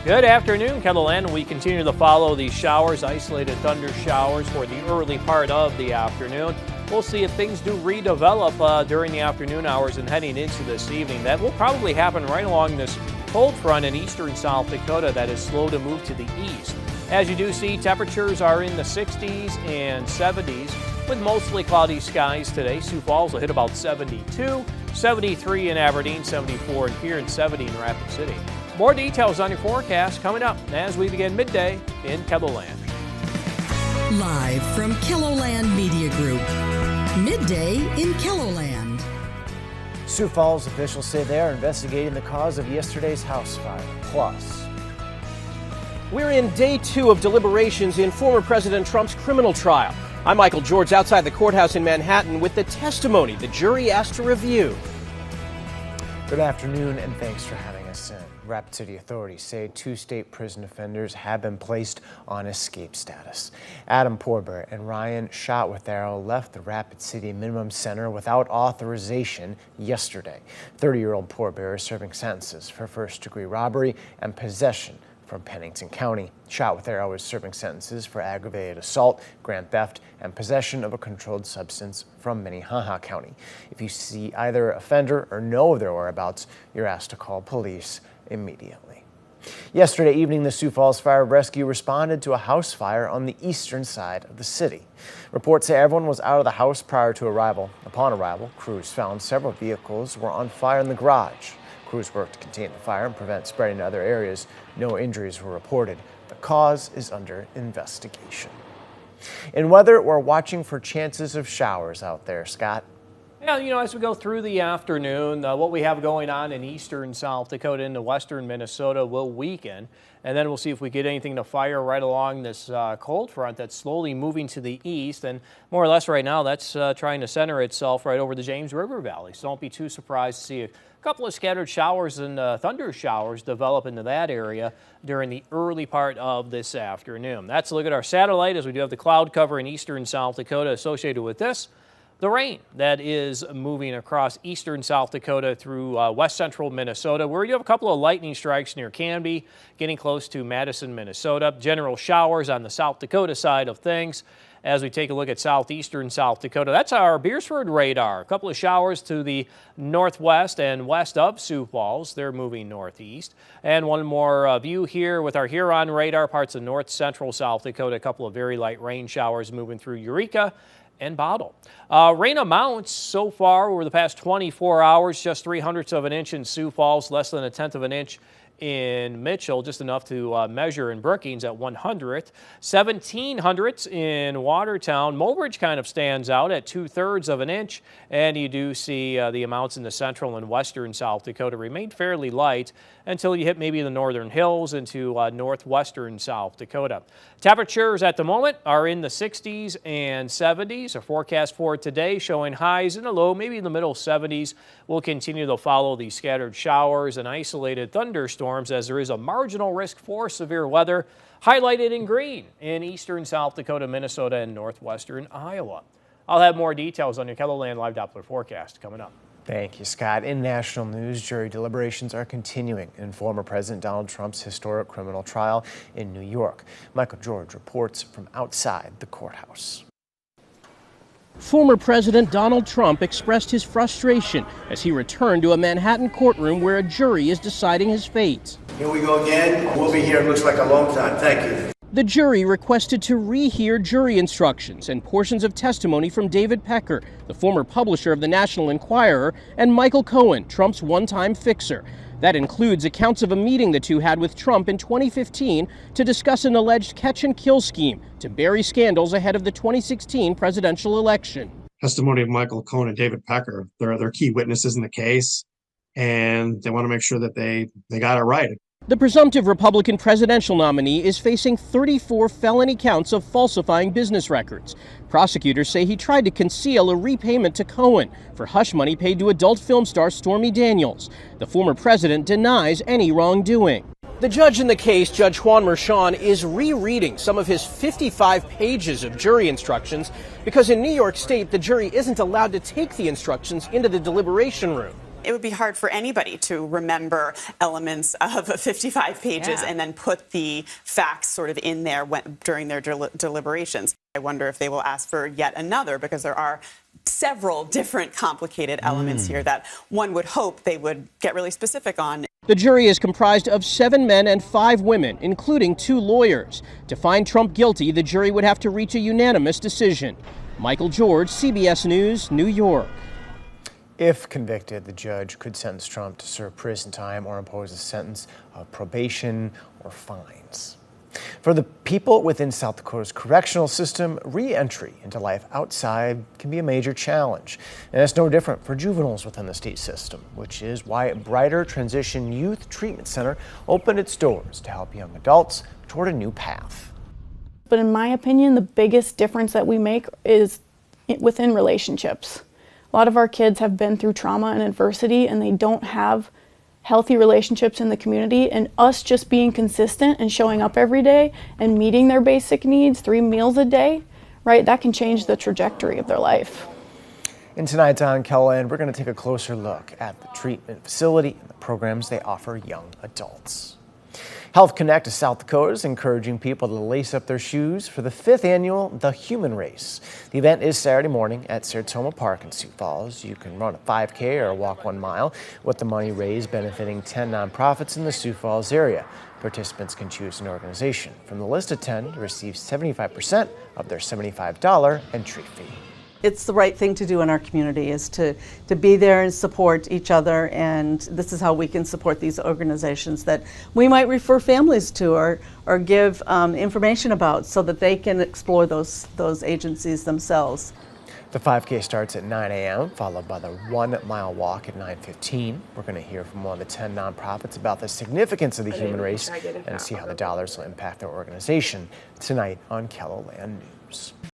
Good afternoon, KELOLAND. We continue to follow these showers, isolated thunder showers for the early part of the afternoon. We'll see if things do redevelop during the afternoon hours and heading into this evening. That will probably happen right along this cold front in eastern South Dakota that is slow to move to the east. As you do see, temperatures are in the 60s and 70s with mostly cloudy skies today. Sioux Falls will hit about 72, 73 in Aberdeen, 74 in Pierre, and 70 in Rapid City. More details on your forecast coming up as we begin midday in KELOLAND. Live from KELOLAND Media Group, midday in KELOLAND. Sioux Falls officials say they are investigating the cause of yesterday's house fire. Plus, we're in day 2 of deliberations in former President Trump's criminal trial. I'm Michael George outside the courthouse in Manhattan with the testimony the jury asked to review. Good afternoon and thanks for having us in. Rapid City authorities say 2 state prison offenders have been placed on escape status. Adam Porber and Ryan Shotwithero left the Rapid City Minimum Center without authorization yesterday. 30-year-old Porber is serving sentences for first-degree robbery and possession from Pennington County. Shotwithero is serving sentences for aggravated assault, grand theft, and possession of a controlled substance from Minnehaha County. If you see either offender or know of their whereabouts, you're asked to call police immediately. Yesterday evening, the Sioux Falls Fire Rescue responded to a house fire on the eastern side of the city. Reports say everyone was out of the house prior to arrival. Upon arrival, crews found several vehicles were on fire in the garage. Crews worked to contain the fire and prevent spreading to other areas. No injuries were reported. The cause is under investigation. In weather, we're watching for chances of showers out there. Scott? Yeah, as we go through the afternoon, what we have going on in eastern South Dakota into western Minnesota will weaken. And then we'll see if we get anything to fire right along this cold front that's slowly moving to the east. And more or less right now, that's trying to center itself right over the James River Valley. So don't be too surprised to see a couple of scattered showers and thunder showers develop into that area during the early part of this afternoon. That's a look at our satellite as we do have the cloud cover in eastern South Dakota associated with this. The rain that is moving across eastern South Dakota through west central Minnesota, where you have a couple of lightning strikes near Canby, getting close to Madison, Minnesota. General showers on the South Dakota side of things. As we take a look at southeastern South Dakota, that's our Beersford radar. A couple of showers to the northwest and west of Sioux Falls. They're moving northeast. And one more view here with our Huron radar, parts of north central South Dakota. A couple of very light rain showers moving through Eureka and Bottle. Rain amounts so far over the past 24 hours, just 0.03 of an inch in Sioux Falls, less than 1/10 of an inch in Mitchell, just enough to measure in Brookings at 100th. 1700ths in Watertown. Mulbridge kind of stands out at 2/3 of an inch, and you do see the amounts in the central and western South Dakota remain fairly light until you hit maybe the northern hills into northwestern South Dakota. Temperatures at the moment are in the 60s and 70s. A forecast for today showing highs in the low, maybe in the middle 70s. We'll continue to follow these scattered showers and isolated thunderstorms as there is a marginal risk for severe weather highlighted in green in eastern South Dakota, Minnesota, and northwestern Iowa. I'll have more details on your KELOLAND Live Doppler forecast coming up. Thank you, Scott. In national news, jury deliberations are continuing in former President Donald Trump's historic criminal trial in New York. Michael George reports from outside the courthouse. Former President Donald Trump expressed his frustration as he returned to a Manhattan courtroom where a jury is deciding his fate. Here we go again. We'll be here, it looks like a long time. Thank you. The jury requested to rehear jury instructions and portions of testimony from David Pecker, the former publisher of the National Enquirer, and Michael Cohen, Trump's one-time fixer. That includes accounts of a meeting the two had with Trump in 2015 to discuss an alleged catch-and-kill scheme to bury scandals ahead of the 2016 presidential election. Testimony of Michael Cohen and David Pecker, they're key witnesses in the case, and they want to make sure that they got it right. The presumptive Republican presidential nominee is facing 34 felony counts of falsifying business records. Prosecutors say he tried to conceal a repayment to Cohen for hush money paid to adult film star Stormy Daniels. The former president denies any wrongdoing. The judge in the case, Judge Juan Merchan, is rereading some of his 55 pages of jury instructions because in New York State, the jury isn't allowed to take the instructions into the deliberation room. It would be hard for anybody to remember elements of 55 pages and then put the facts sort of in there during their deliberations. I wonder if they will ask for yet another, because there are several different complicated elements here that one would hope they would get really specific on. The jury is comprised of 7 men and 5 women, including 2 lawyers. To find Trump guilty, the jury would have to reach a unanimous decision. Michael George, CBS News, New York. If convicted, the judge could sentence Trump to serve prison time or impose a sentence of probation or fines. For the people within South Dakota's correctional system, re-entry into life outside can be a major challenge. And it's no different for juveniles within the state system, which is why Brighter Transition Youth Treatment Center opened its doors to help young adults toward a new path. But in my opinion, the biggest difference that we make is within relationships. A lot of our kids have been through trauma and adversity, and they don't have healthy relationships in the community, and us just being consistent and showing up every day and meeting their basic needs, 3 meals a day, right, that can change the trajectory of their life. And tonight on KELOLAND, we're going to take a closer look at the treatment facility and the programs they offer young adults. Health Connect of South Dakota is encouraging people to lace up their shoes for the 5th annual The Human Race. The event is Saturday morning at Sartoma Park in Sioux Falls. You can run a 5K or walk 1 mile, with the money raised benefiting 10 nonprofits in the Sioux Falls area. Participants can choose an organization from the list of 10 to receive 75% of their $75 entry fee. It's the right thing to do in our community, is to be there and support each other, and this is how we can support these organizations that we might refer families to or give information about, so that they can explore those agencies themselves. The 5K starts at 9 a.m., followed by the 1 mile walk at 9:15. We're going to hear from one of the 10 nonprofits about the significance of the human race and see how the dollars will impact their organization tonight on KELOLAND News.